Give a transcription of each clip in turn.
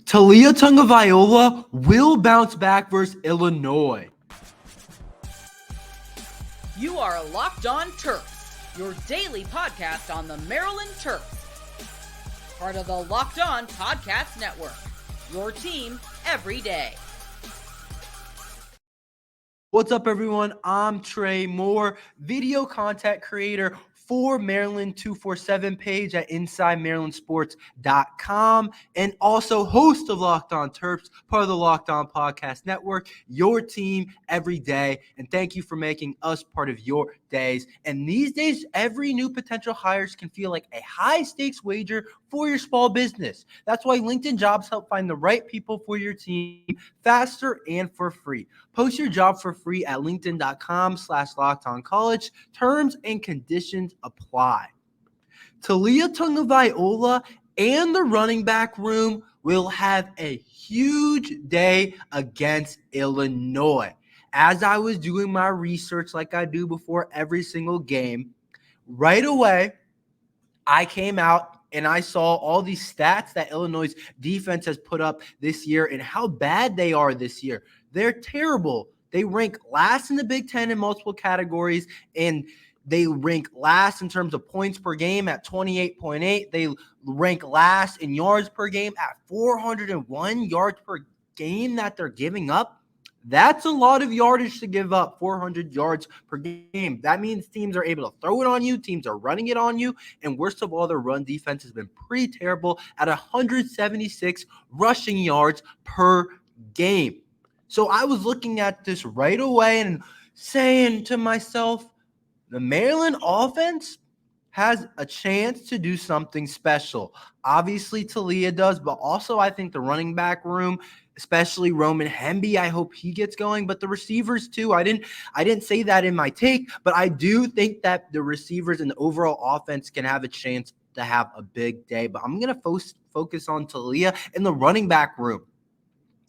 Taulia Tagovailoa will bounce back versus Illinois. You are Locked On Terps, your daily podcast on the Maryland Terps. Part of the Locked On Podcast Network, your team every day. What's up, everyone? I'm Tre Moore, video content creator for Maryland 247 page at InsideMarylandSports.com, and also host of Locked On Terps, part of the Locked On Podcast Network, your team every day. And thank you for making us part of your days. And these days, every new potential hires can feel like a high-stakes wager for your small business. That's why LinkedIn Jobs help find the right people for your team faster and for free. Post your job for free at linkedin.com/lockedoncollege. Terms and conditions apply. Taulia Tagovailoa and the running back room will have a huge day against Illinois. As I was doing my research like I do before every single game, right away, I came out and I saw all these stats that Illinois' defense has put up this year and how bad they are this year. They're terrible. They rank last in the Big Ten in multiple categories, and they rank last in terms of points per game at 28.8. They rank last in yards per game at 401 yards per game that they're giving up. That's a lot of yardage to give up, 400 yards per game. That means teams are able to throw it on you, teams are running it on you, and worst of all, their run defense has been pretty terrible at 176 rushing yards per game. So I was looking at this right away and saying to myself, the Maryland offense has a chance to do something special. Obviously, Taulia does, but also I think the running back room, especially Roman Hemby, I hope he gets going, but the receivers too. I didn't say that in my take, but I do think that the receivers and the overall offense can have a chance to have a big day. But I'm going to focus on Taulia and the running back room.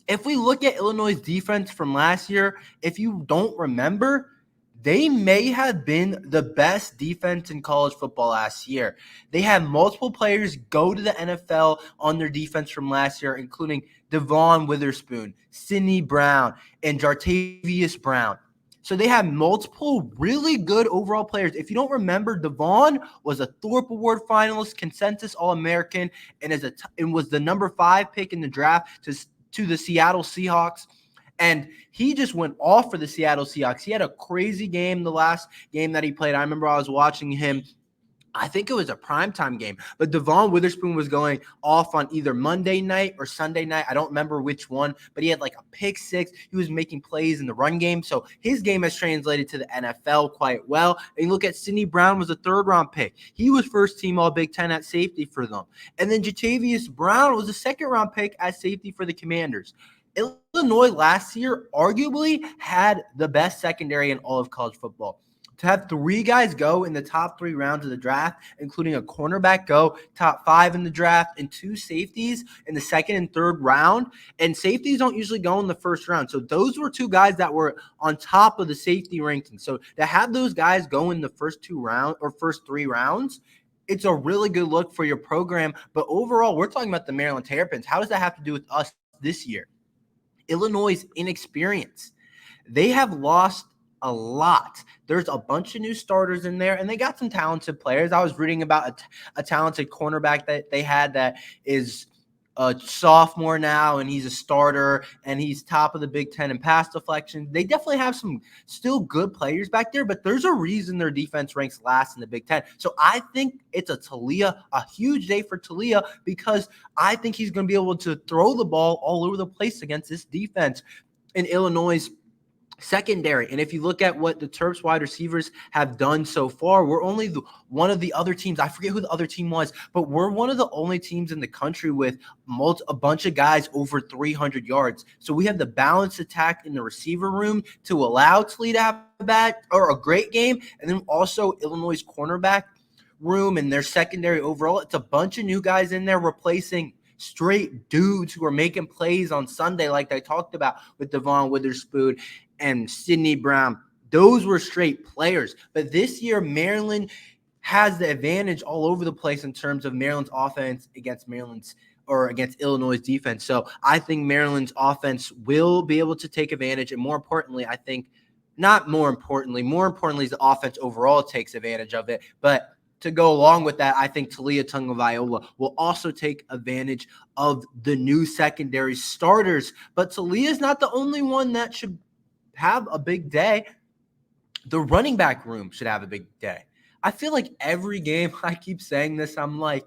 If we look at Illinois' defense from last year, if you don't remember, they may have been the best defense in college football last year. They had multiple players go to the NFL on their defense from last year, including Devon Witherspoon, Sidney Brown, and Jartavius Brown. So they have multiple really good overall players. If you don't remember, Devon was a Thorpe Award finalist, consensus All-American, and was the number 5 pick in the draft to the Seattle Seahawks. And he just went off for the Seattle Seahawks. He had a crazy game the last game that he played. I remember I was watching him. I think it was a primetime game. But Devon Witherspoon was going off on either Monday night or Sunday night. I don't remember which one. But he had like a pick 6. He was making plays in the run game. So his game has translated to the NFL quite well. And you look at Sidney Brown was a 3rd-round pick. He was first-team All-Big Ten at safety for them. And then Jartavius Brown was a 2nd-round pick at safety for the Commanders. Illinois last year arguably had the best secondary in all of college football. To have 3 guys go in the top 3 rounds of the draft, including a cornerback go top 5 in the draft and 2 safeties in the 2nd and 3rd round, and safeties don't usually go in the 1st round. So those were 2 guys that were on top of the safety ranking. So to have those guys go in the first 3 rounds, it's a really good look for your program. But overall, we're talking about the Maryland Terrapins. How does that have to do with us this year? Illinois' inexperience. They have lost a lot. There's a bunch of new starters in there, and they got some talented players. I was reading about a talented cornerback that they had that is a sophomore now, and he's a starter, and he's top of the Big Ten in pass deflection. They definitely have some still good players back there, but there's a reason their defense ranks last in the Big Ten. So I think it's a huge day for Taulia, because I think he's going to be able to throw the ball all over the place against this defense in Illinois' secondary. And if you look at what the Terps wide receivers have done so far, we're only one of the other teams. I forget who the other team was, but we're one of the only teams in the country with a bunch of guys over 300 yards. So we have the balanced attack in the receiver room to allow Taulia to have a great game. And then also Illinois' cornerback room and their secondary overall. It's a bunch of new guys in there replacing straight dudes who are making plays on Sunday, like I talked about with Devon Witherspoon and Sidney Brown. Those were straight players. But this year, Maryland has the advantage all over the place in terms of Maryland's offense against Maryland's or against Illinois' defense. So I think Maryland's offense will be able to take advantage. And more importantly, more importantly is the offense overall takes advantage of it. But to go along with that, I think Taulia Tagovailoa will also take advantage of the new secondary starters. But Taulia is not the only one that should have a big day. The running back room should have a big day. I feel like every game I keep saying this, I'm like,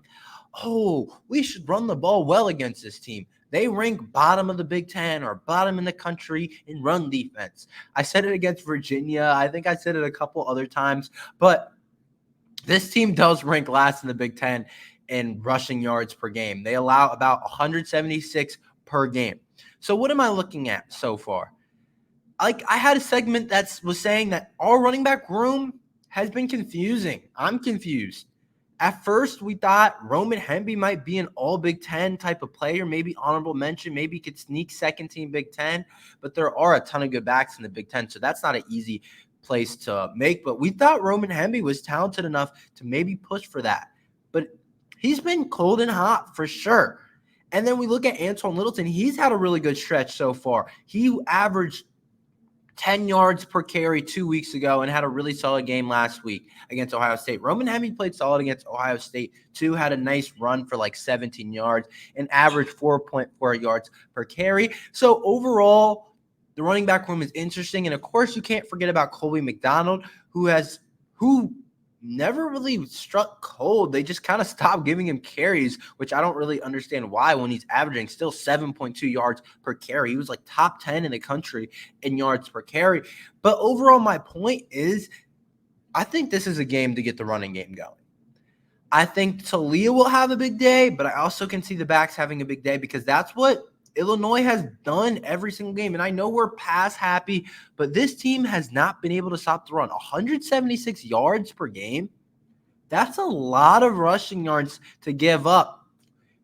oh, we should run the ball well against this team. They rank bottom of the Big Ten or bottom in the country in run defense. I said it against Virginia. I think I said it a couple other times. But this team does rank last in the Big Ten in rushing yards per game. They allow about 176 per game. So what am I looking at so far? Like, I had a segment that was saying that our running back room has been confusing. I'm confused. At first, we thought Roman Hemby might be an all Big Ten type of player, maybe honorable mention, maybe he could sneak second team Big Ten, but there are a ton of good backs in the Big Ten, so that's not an easy place to make. But we thought Roman Hemby was talented enough to maybe push for that. But he's been cold and hot for sure. And then we look at Antoine Littleton. He's had a really good stretch so far. He averaged 10 yards per carry 2 weeks ago and had a really solid game last week against Ohio State. Roman Hemby played solid against Ohio State too, had a nice run for like 17 yards and averaged 4.4 yards per carry. So overall, the running back room is interesting. And of course, you can't forget about Colby McDonald, who never really struck cold. They just kind of stopped giving him carries, which I don't really understand why when he's averaging still 7.2 yards per carry. He was like top 10 in the country in yards per carry. But overall, my point is I think this is a game to get the running game going. I think Taulia will have a big day, but I also can see the backs having a big day because that's what Illinois has done every single game. And I know we're pass happy, but this team has not been able to stop the run. 176 yards per game. That's a lot of rushing yards to give up.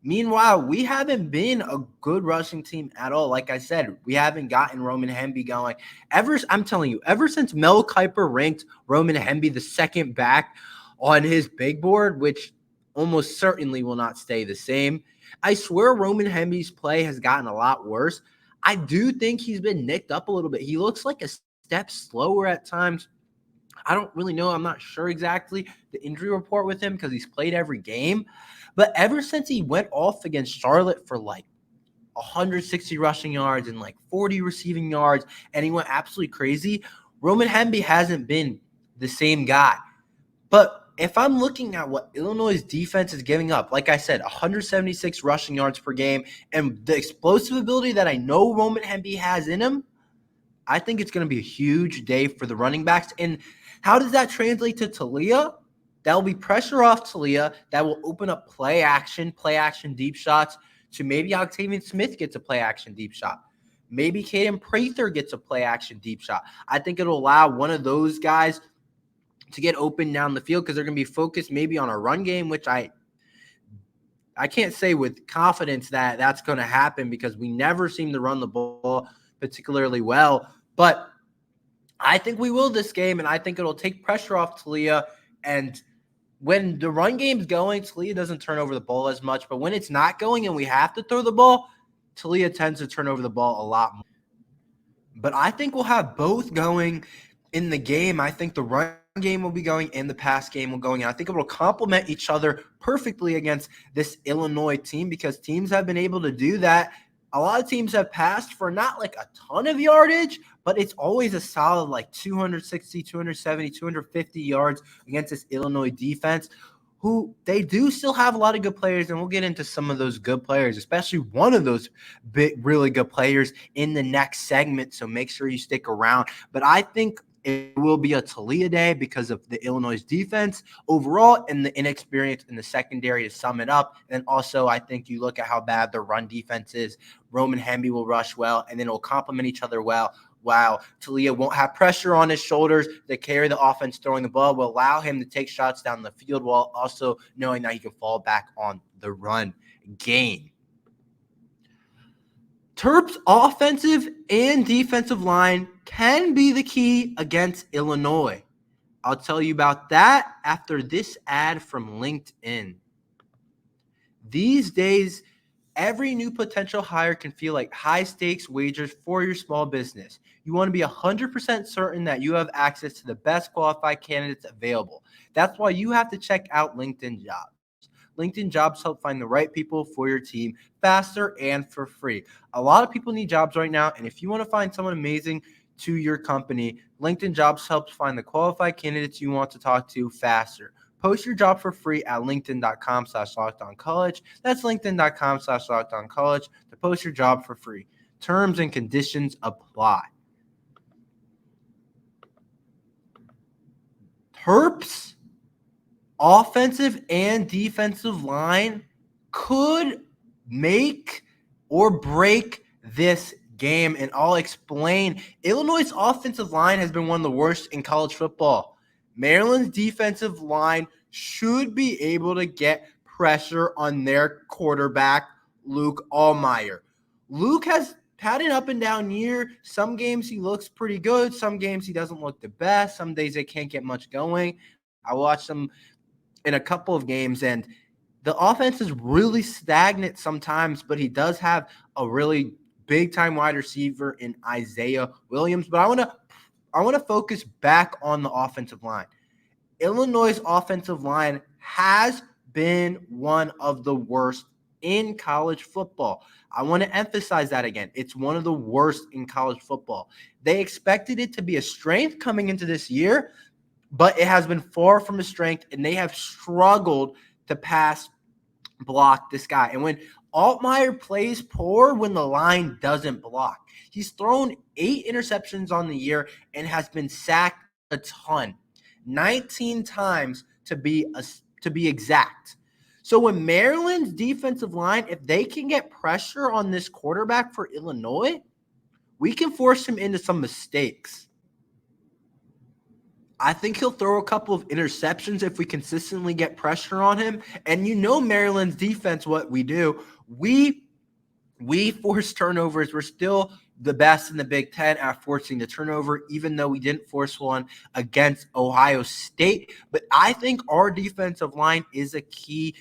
Meanwhile, we haven't been a good rushing team at all. Like I said, we haven't gotten Roman Hemby going. I'm telling you, ever since Mel Kiper ranked Roman Hemby the second back on his big board, which almost certainly will not stay the same, I swear Roman Hemby's play has gotten a lot worse. I do think he's been nicked up a little bit. He looks like a step slower at times. I don't really know. I'm not sure exactly the injury report with him because he's played every game. But ever since he went off against Charlotte for like 160 rushing yards and like 40 receiving yards, and he went absolutely crazy, Roman Hemby hasn't been the same guy. But if I'm looking at what Illinois' defense is giving up, like I said, 176 rushing yards per game, and the explosive ability that I know Roman Hemby has in him, I think it's going to be a huge day for the running backs. And how does that translate to Taulia? That will be pressure off Taulia. That will open up play action deep shots. So maybe Octavian Smith gets a play action deep shot. Maybe Caden Prather gets a play action deep shot. I think it'll allow one of those guys to get open down the field because they're going to be focused maybe on a run game, which I can't say with confidence that that's going to happen because we never seem to run the ball particularly well. But I think we will this game, and I think it'll take pressure off Taulia. And when the run game's going, Taulia doesn't turn over the ball as much. But when it's not going and we have to throw the ball, Taulia tends to turn over the ball a lot more. But I think we'll have both going in the game. I think the run game will be going and the pass game will going. And I think it will complement each other perfectly against this Illinois team because teams have been able to do that. A lot of teams have passed for not like a ton of yardage, but it's always a solid like 260, 270, 250 yards against this Illinois defense, who they do still have a lot of good players, and we'll get into some of those good players, especially one of those big, really good players in the next segment, so make sure you stick around. But I think it will be a Taulia day because of the Illinois defense overall and the inexperience in the secondary to sum it up. And also, I think you look at how bad the run defense is. Roman Hemby will rush well, and then it will complement each other well. While Taulia won't have pressure on his shoulders to carry the offense throwing the ball, will allow him to take shots down the field while also knowing that he can fall back on the run game. Terps' offensive and defensive line can be the key against Illinois. I'll tell you about that after this ad from LinkedIn. These days, Every new potential hire can feel like high-stakes wagers for your small business. You want to be 100% certain that you have access to the best qualified candidates available. That's why you have to check out LinkedIn Jobs. LinkedIn Jobs help find the right people for your team faster and for free. A lot of people need jobs right now, and if you want to find someone amazing to your company, LinkedIn Jobs helps find the qualified candidates you want to talk to faster. Post your job for free at linkedin.com/lockedoncollege. That's linkedin.com/lockedoncollege to post your job for free. Terms and conditions apply. Terps offensive and defensive line could make or break this game, and I'll explain. Illinois' offensive line has been one of the worst in college football. Maryland's defensive line should be able to get pressure on their quarterback, Luke Allmeyer. Luke has had an up and down year. Some games he looks pretty good. Some games he doesn't look the best. Some days they can't get much going. I watched him in a couple of games, and the offense is really stagnant sometimes, but he does have a really big-time wide receiver in Isaiah Williams. But I want to focus back on the offensive line. Illinois' offensive line has been one of the worst in college football. I want to emphasize that again. It's one of the worst in college football. They expected it to be a strength coming into this year, but it has been far from a strength, and they have struggled to pass block this guy. And when Altmaier plays poor, when the line doesn't block, he's thrown 8 interceptions on the year and has been sacked a ton, 19 times to be exact. So when Maryland's defensive line, if they can get pressure on this quarterback for Illinois, we can force him into some mistakes. I think he'll throw a couple of interceptions if we consistently get pressure on him. And you know Maryland's defense, what we do. We force turnovers. We're still the best in the Big Ten at forcing the turnover, even though we didn't force one against Ohio State. But I think our defensive line is a key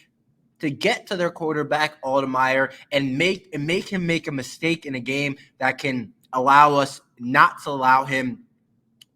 to get to their quarterback, Altmaier, and make him make a mistake in a game that can allow us not to allow him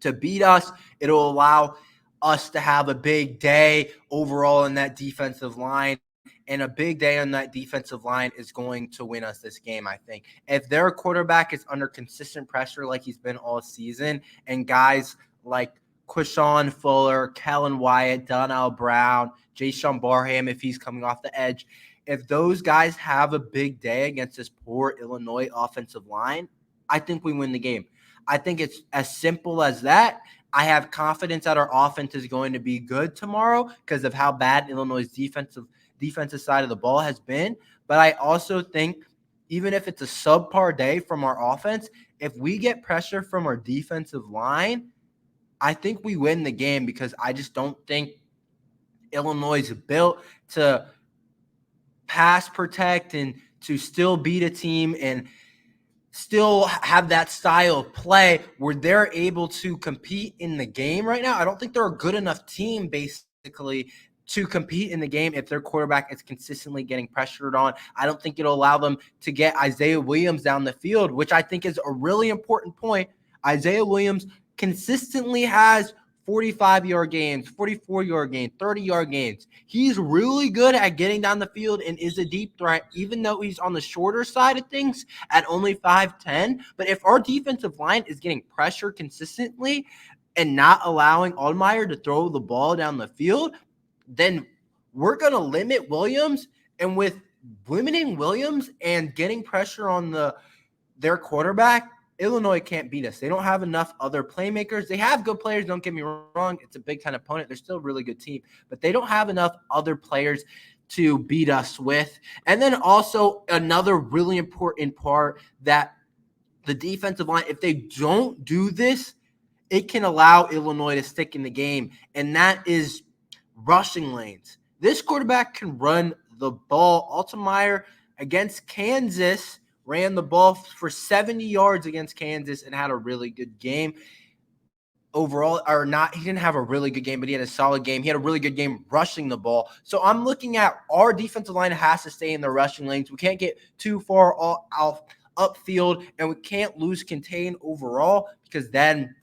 to beat us. It'll allow us to have a big day overall in that defensive line. And a big day on that defensive line is going to win us this game, I think. If their quarterback is under consistent pressure like he's been all season, and guys like Quishon Fuller, Kellen Wyatt, Donnell Brown, Jayshon Barham, if he's coming off the edge, if those guys have a big day against this poor Illinois offensive line, I think we win the game. I think it's as simple as that. I have confidence that our offense is going to be good tomorrow because of how bad Illinois' defensive side of the ball has been. But I also think even if it's a subpar day from our offense, if we get pressure from our defensive line, I think we win the game because I just don't think Illinois is built to pass protect and to still beat a team and still have that style of play where they're able to compete in the game right now. I don't think they're a good enough team basically to compete in the game if their quarterback is consistently getting pressured on. I don't think it'll allow them to get Isaiah Williams down the field, which I think is a really important point. Isaiah Williams consistently has 45-yard games, 44-yard games, 30-yard games. He's really good at getting down the field and is a deep threat, even though he's on the shorter side of things at only 5'10". But if our defensive line is getting pressure consistently and not allowing Altmaier to throw the ball down the field, then we're going to limit Williams. And with limiting Williams and getting pressure on their quarterback, Illinois can't beat us. They don't have enough other playmakers. They have good players, don't get me wrong. It's a Big Ten opponent. They're still a really good team. But they don't have enough other players to beat us with. And then also another really important part that the defensive line, if they don't do this, it can allow Illinois to stick in the game. And that is rushing lanes. This quarterback can run the ball. Altmaier against Kansas ran the ball for 70 yards against Kansas and had a really good game. overall, or not, he didn't have a really good game, but he had a solid game. He had a really good game rushing the ball. So I'm looking at our defensive line has to stay in the rushing lanes. We can't get too far off upfield, and we can't lose contain overall, because then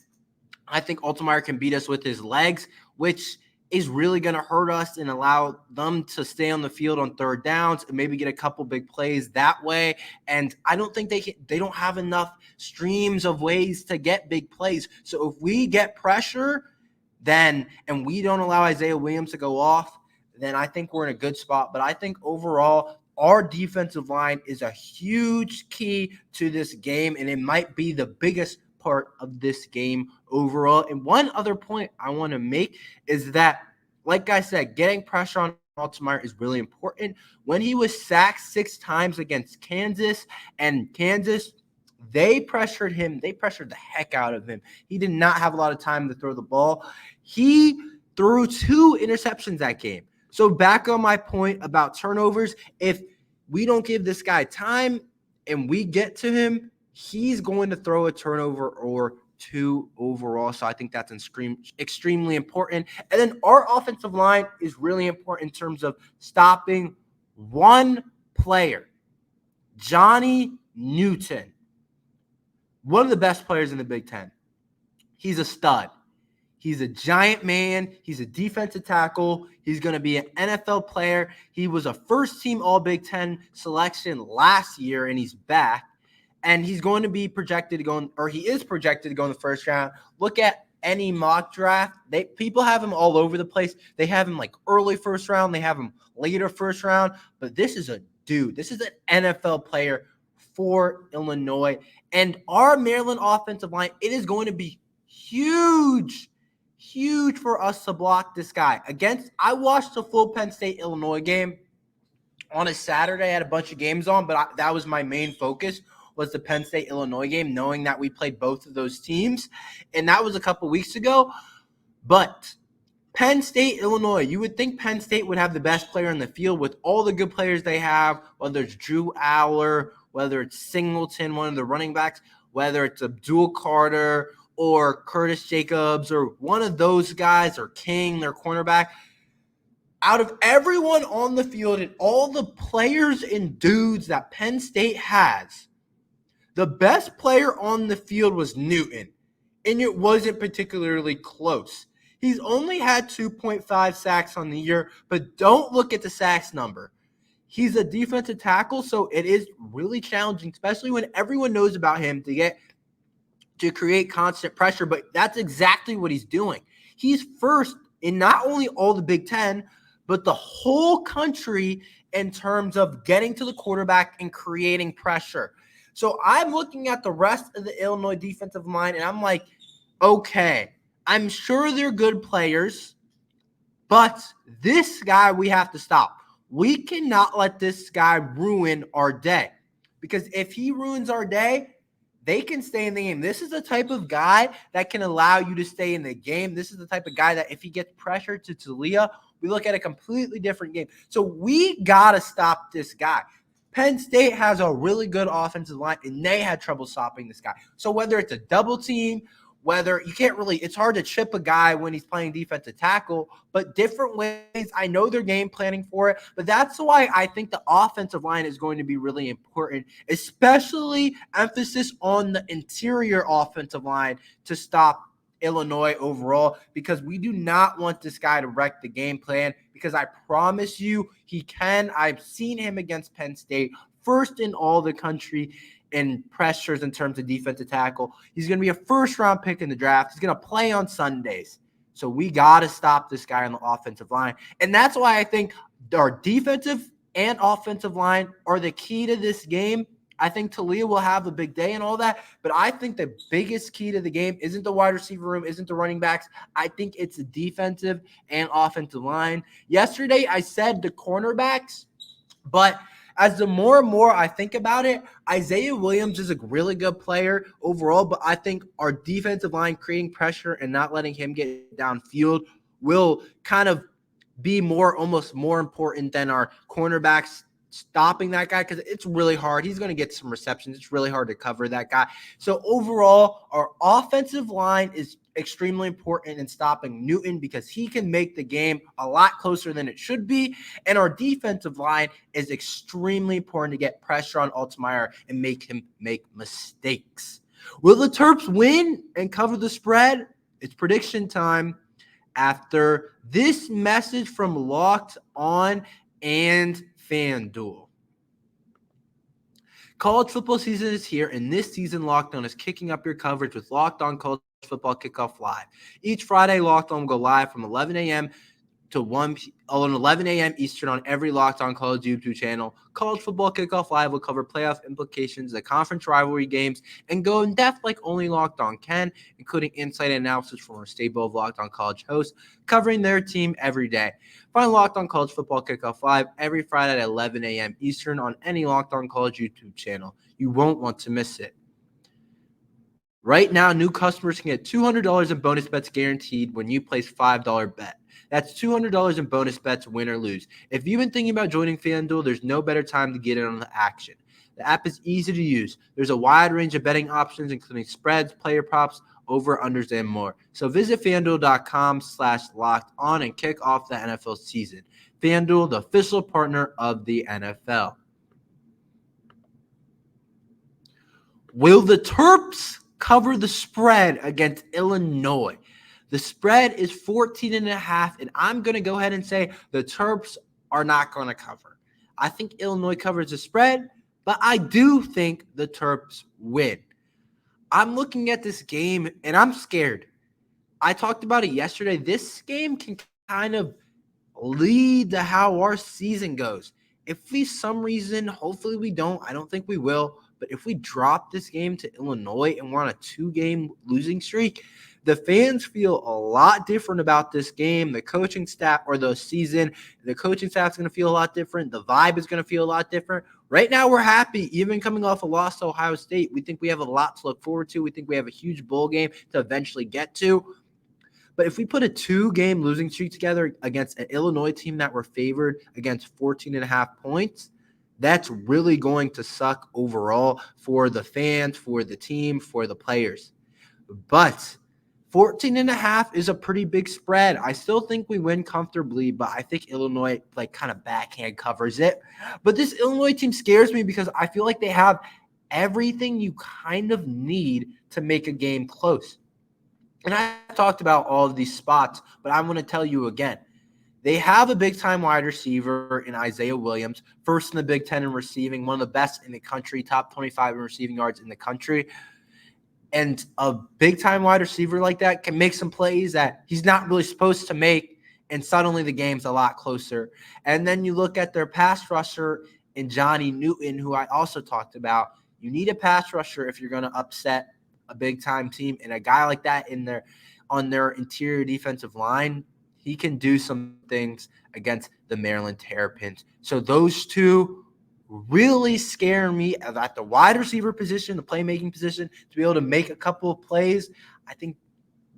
I think Altemeyer can beat us with his legs, which is really going to hurt us and allow them to stay on the field on third downs and maybe get a couple big plays that way. And I don't think they don't have enough streams of ways to get big plays. So if we get pressure, then and we don't allow Isaiah Williams to go off, then I think we're in a good spot. But I think overall, our defensive line is a huge key to this game, and it might be the biggest part of this game overall. And one other point I want to make is that, like I said, getting pressure on Altemeyer is really important. When he was sacked 6 times against Kansas, and Kansas, they pressured him. They pressured the heck out of him. He did not have a lot of time to throw the ball. He threw 2 interceptions that game. So back on my point about turnovers, if we don't give this guy time and we get to him, he's going to throw a turnover or 2 overall. So I think that's extremely important. And then our offensive line is really important in terms of stopping one player, Johnny Newton, one of the best players in the Big Ten. He's a stud. He's a giant man. He's a defensive tackle. He's going to be an NFL player. He was a first-team All-Big Ten selection last year, and he's back. And he's going to be projected to go, or he is projected to go in the first round. Look at any mock draft. People have him all over the place. They have him like early first round. They have him later first round. But this is a dude. This is an NFL player for Illinois. And our Maryland offensive line, it is going to be huge for us to block this guy. I watched the full Penn State-Illinois game on a Saturday. I had a bunch of games on, but that was my main focus, was the Penn State-Illinois game, knowing that we played both of those teams. And that was a couple weeks ago. But Penn State-Illinois, you would think Penn State would have the best player in the field with all the good players they have, whether it's Drew Aller, whether it's Singleton, one of the running backs, whether it's Abdul Carter or Curtis Jacobs or one of those guys, or King, their cornerback. Out of everyone on the field and all the players and dudes that Penn State has, the best player on the field was Newton, and it wasn't particularly close. He's only had 2.5 sacks on the year, but don't look at the sacks number. He's a defensive tackle, so it is really challenging, especially when everyone knows about him, to create constant pressure. But that's exactly what he's doing. He's first in not only all the Big Ten, but the whole country in terms of getting to the quarterback and creating pressure. So I'm looking at the rest of the Illinois defensive line, and I'm like, okay, I'm sure they're good players, but this guy we have to stop. We cannot let this guy ruin our day, because if he ruins our day, they can stay in the game. This is the type of guy that can allow you to stay in the game. This is the type of guy that if he gets pressure to Taulia, we look at a completely different game. So we got to stop this guy. Penn State has a really good offensive line, and they had trouble stopping this guy. So whether it's a double team, whether you can't really – it's hard to chip a guy when he's playing defensive tackle, but different ways. I know they're game planning for it, but that's why I think the offensive line is going to be really important, especially emphasis on the interior offensive line to stop Illinois overall, because we do not want this guy to wreck the game plan, because I promise you he can. I've seen him against Penn State, first in all the country in pressures in terms of defensive tackle. He's going to be a first-round pick in the draft. He's going to play on Sundays. So we got to stop this guy on the offensive line. And that's why I think our defensive and offensive line are the key to this game. I think Taulia will have a big day and all that, but I think the biggest key to the game isn't the wide receiver room, isn't the running backs. I think it's the defensive and offensive line. Yesterday, I said the cornerbacks, but as the more and more I think about it, Isaiah Williams is a really good player overall, but I think our defensive line creating pressure and not letting him get downfield will kind of be almost more important than our cornerbacks stopping that guy, because it's really hard. He's going to get some receptions. It's really hard to cover that guy. So overall, our offensive line is extremely important in stopping Newton because he can make the game a lot closer than it should be. And our defensive line is extremely important to get pressure on Altmaier and make him make mistakes. Will the Terps win and cover the spread? It's prediction time after this message from Locked On and FanDuel. College football season is here, and this season, Locked On is kicking up your coverage with Locked On College Football Kickoff Live. Each Friday, Locked On will go live from 11 a.m. to 11 a.m. Eastern on every Locked On College YouTube channel. College Football Kickoff Live will cover playoff implications, the conference rivalry games, and go in depth like only Locked On can, including insight and analysis from our stable of Locked On College hosts covering their team every day. Find Locked On College Football Kickoff Live every Friday at 11 a.m. Eastern on any Locked On College YouTube channel. You won't want to miss it. Right now, new customers can get $200 in bonus bets guaranteed when you place $5 bet. That's $200 in bonus bets, win or lose. If you've been thinking about joining FanDuel, there's no better time to get in on the action. The app is easy to use. There's a wide range of betting options, including spreads, player props, over-unders, and more. So visit FanDuel.com/locked-on and kick off the NFL season. FanDuel, the official partner of the NFL. Will the Terps cover the spread against Illinois? The spread is 14.5, and I'm going to go ahead and say the Terps are not going to cover. I think Illinois covers the spread, but I do think the Terps win. I'm looking at this game, and I'm scared. I talked about it yesterday. This game can kind of lead to how our season goes. If we, some reason, hopefully we don't, I don't think we will, but if we drop this game to Illinois and we're on a 2-game losing streak, the fans feel a lot different about this game. The coaching staff or the season, the coaching staff is going to feel a lot different. The vibe is going to feel a lot different. Right now, we're happy. Even coming off a loss to Ohio State, we think we have a lot to look forward to. We think we have a huge bowl game to eventually get to. But if we put a 2-game losing streak together against an Illinois team that we're favored against 14.5 points, that's really going to suck overall for the fans, for the team, for the players. But 14.5 is a pretty big spread. I still think we win comfortably, but I think Illinois kind of backhand covers it. But this Illinois team scares me because I feel like they have everything you kind of need to make a game close. And I talked about all of these spots, but I'm going to tell you again. They have a big-time wide receiver in Isaiah Williams, first in the Big Ten in receiving, one of the best in the country, top 25 in receiving yards in the country. And a big-time wide receiver like that can make some plays that he's not really supposed to make, and suddenly the game's a lot closer. And then you look at their pass rusher in Jer'Zhan Newton, who I also talked about. You need a pass rusher if you're going to upset a big-time team, and a guy like that on their interior defensive line, he can do some things against the Maryland Terrapins. So those two really scare me at the wide receiver position, the playmaking position, to be able to make a couple of plays. I think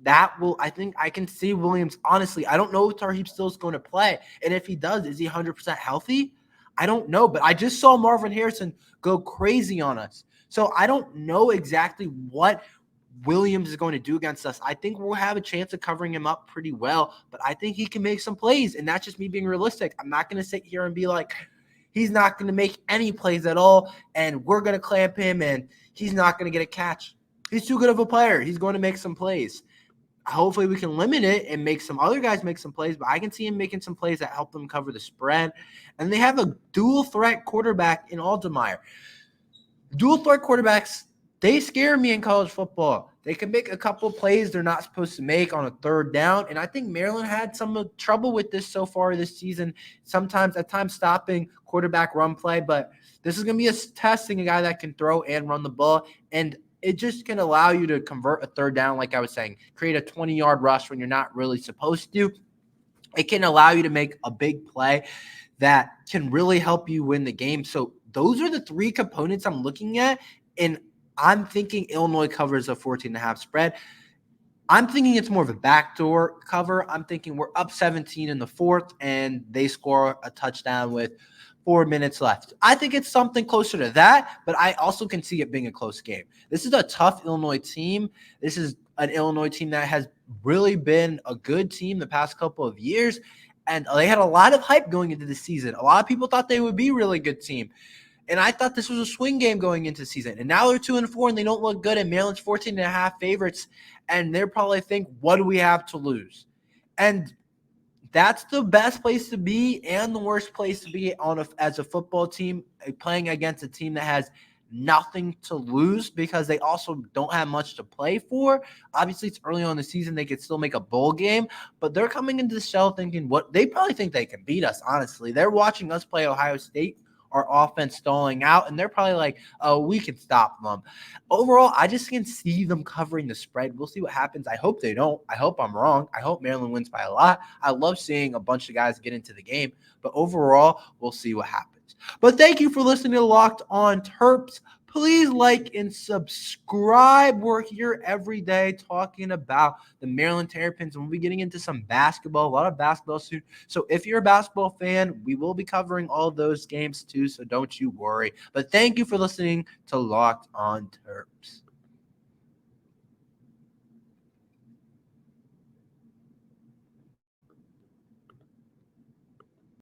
I can see Williams. Honestly, I don't know if Tarheeb still is going to play. And if he does, is he 100% healthy? I don't know. But I just saw Marvin Harrison go crazy on us. So I don't know exactly what Williams is going to do against us. I think we'll have a chance of covering him up pretty well, but I think he can make some plays, and that's just me being realistic. I'm not going to sit here and be like, he's not going to make any plays at all, and we're going to clamp him, and he's not going to get a catch. He's too good of a player. He's going to make some plays. Hopefully we can limit it and make some other guys make some plays, but I can see him making some plays that help them cover the spread. And they have a dual-threat quarterback in Altmaier. Dual-threat quarterbacks, they scare me in college football. They can make a couple of plays they're not supposed to make on a third down, and I think Maryland had some trouble with this so far this season, at times stopping quarterback run play, but this is going to be testing a guy that can throw and run the ball, and it just can allow you to convert a third down, like I was saying, create a 20-yard rush when you're not really supposed to. It can allow you to make a big play that can really help you win the game. So those are the three components I'm looking at, and I'm thinking Illinois covers a 14.5 spread. I'm thinking it's more of a backdoor cover. I'm thinking we're up 17 in the fourth, and they score a touchdown with 4 minutes left. I think it's something closer to that, but I also can see it being a close game. This is a tough Illinois team. This is an Illinois team that has really been a good team the past couple of years, and they had a lot of hype going into the season. A lot of people thought they would be a really good team. And I thought this was a swing game going into the season. And now they're 2-4 and they don't look good. And Maryland's 14.5 favorites. And they're probably think, what do we have to lose? And that's the best place to be and the worst place to be as a football team, playing against a team that has nothing to lose because they also don't have much to play for. Obviously, it's early on in the season. They could still make a bowl game, but they're coming into the shell thinking what they probably think they can beat us, honestly. They're watching us play Ohio State, our offense stalling out, and they're probably like, oh, we can stop them. Overall, I just can see them covering the spread. We'll see what happens. I hope they don't. I hope I'm wrong. I hope Maryland wins by a lot. I love seeing a bunch of guys get into the game, but overall, we'll see what happens. But thank you for listening to Locked On Terps. Please like and subscribe. We're here every day talking about the Maryland Terrapins, and we'll be getting into some basketball, a lot of basketball soon. So if you're a basketball fan, we will be covering all those games too, so don't you worry. But thank you for listening to Locked On Terps.